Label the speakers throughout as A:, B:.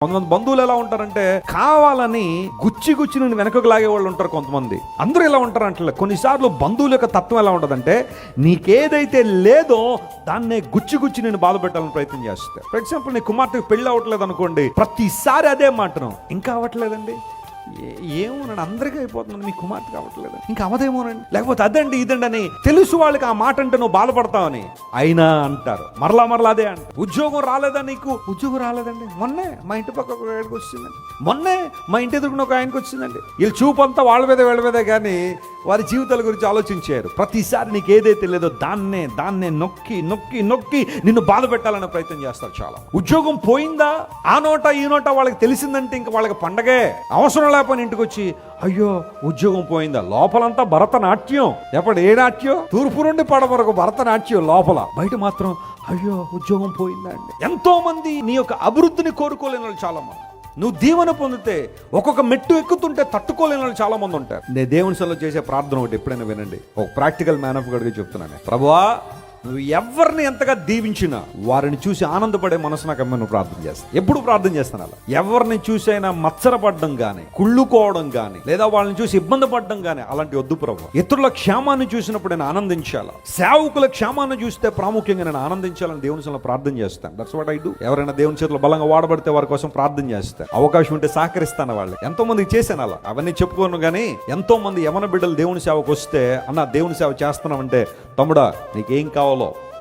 A: కొంతమంది బంధువులు ఎలా ఉంటారంటే కావాలని గుచ్చి నుండి వెనకకు లాగే వాళ్ళు ఉంటారు. కొంతమంది అందరూ ఎలా ఉంటారు అంటే, కొన్నిసార్లు బంధువుల యొక్క తత్వం ఎలా ఉంటుందంటే, నీకేదైతే లేదో దాన్నే గుచ్చి నేను బాధ పెట్టాలని ప్రయత్నం చేస్తారు. ఫర్ ఎగ్జాంపుల్, నీ కుమార్తెకు పెళ్లి అవ్వట్లేదు అనుకోండి, ప్రతిసారి అదే మాటను, ఇంకా అవ్వట్లేదండి, ఏమోనండి, అందరికీ అయిపోతుంది, మీ కుమార్తె కావట్లేదు, ఇంకా అవదేమోనండి, లేకపోతే అదండి ఇదండి అని తెలుసు వాళ్ళకి ఆ మాట అంటే నువ్వు బాధపడతావని, అయినా అంటారు. మరలా అదే అంటారు. ఉద్యోగం రాలేదా నీకు? ఉద్యోగం రాలేదండి, మొన్నే మా ఇంటి పక్క ఒక ఆయనకు వచ్చిందండి, మొన్నే మా ఇంటి ఎదురుకున్న ఒక ఆయనకు వచ్చిందండి. వీళ్ళు చూపు అంతా వాళ్ళ మీదే కానీ వారి జీవితాల గురించి ఆలోచించారు. ప్రతిసారి నీకు ఏదైతే లేదో దాన్నే నొక్కి నిన్ను బాధ పెట్టాలనే ప్రయత్నం చేస్తారు చాలా. ఉద్యోగం పోయిందా, ఆ నోట ఈ నోట వాళ్ళకి తెలిసిందంటే ఇంకా వాళ్ళకి పండగే. అవసరం లేకపోయిన ఇంటికి వచ్చి, అయ్యో ఉద్యోగం పోయిందా, లోపలంతా భరతనాట్యం. ఎప్పుడు ఏ నాట్యం? తూర్పు నుండి పడవరకు భరతనాట్యం లోపల, బయట మాత్రం అయ్యో ఉద్యోగం పోయిందా అండి. ఎంతో మంది నీ యొక్క అభివృద్ధిని కోరుకోలేని వాళ్ళు చాలా మంది. నువ్వు దీవెన పొందితే ఒక్కొక్క మెట్టు ఎక్కుతుంటే తట్టుకోలేని వాళ్ళు చాలా మంది ఉంటారు. నేను దేవుని సన్నిధిలో చేసే ప్రార్థన ఒకటి ఎప్పుడైనా వినండి. ఒక ప్రాక్టికల్ మ్యాన్ ఆఫ్ గాడ్గా చెప్తున్నాను. ప్రభువా, నువ్వు ఎవరిని ఎంతగా దీవించినా వారిని చూసి ఆనందపడే మనసు నాకు అమ్మ నువ్వు ప్రార్థన చేస్తాను. ఎప్పుడు ప్రార్థన చేస్తాను అలా. ఎవరిని చూసి అయినా మత్సరపడడం కానీ, కుళ్ళుకోవడం కానీ, లేదా వాళ్ళని చూసి ఇబ్బంది పడడం కానీ అలాంటి వద్దు ప్రభు. ఇతరుల క్షేమాన్ని చూసినప్పుడు నేను ఆనందించాలా, సేవకుల క్షేమాన్ని చూస్తే ప్రాముఖ్యంగా నేను ఆనందించాలని దేవుని సన్నిధిలో ప్రార్థన చేస్తాను. That's what I do. ఎవరైనా దేవుని చేతిలో బలంగా వాడబడితే వారి కోసం ప్రార్థన చేస్తాను. అవకాశం ఉంటే సహకరిస్తాను. వాళ్ళు ఎంతో మందికి చేశాను అలా, అవన్నీ చెప్పుకోను. కానీ ఎంతో మంది యవన బిడ్డలు దేవుని సేవకు వస్తే, అన్న దేవుని సేవ చేస్తున్నామంటే, తమ్ముడా నీకేం కావాలో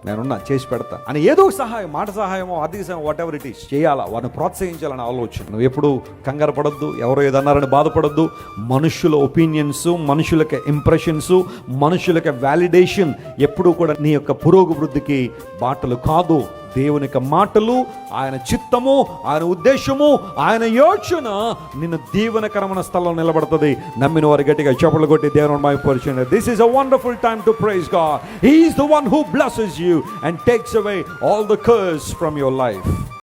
A: నేనున్నా, చేసి పెడతా అని ఏదో సహాయం, మాట సహాయమో, ఆర్థిక సహాయం, వాట్ ఎవర్ ఇట్ ఈస్ చేయాలా, వారిని ప్రోత్సహించాలని ఆలోచన. నువ్వు ఎప్పుడు కంగారు పడొద్దు, ఎవరో ఏదన్నారని బాధపడొద్దు. మనుషుల ఒపీనియన్స్, మనుషులకి ఇంప్రెషన్స్, మనుషులకి వ్యాలిడేషన్ ఎప్పుడూ కూడా నీ యొక్క పురోగవృద్ధికి బాటలు కాదు. దేవుని యొక్క మాటలు, ఆయన చిత్తము, ఆయన ఉద్దేశము, ఆయన యోచన నిన్ను దీవెనకరమైన స్థలంలో నిలబడుతుంది. నమ్మిన వారి గట్టిగా చప్పట్లు కొట్టి దేవుని మహిమపరచండి. This is a wonderful time to praise God. He is the one who blesses you and takes away all the curse from your life.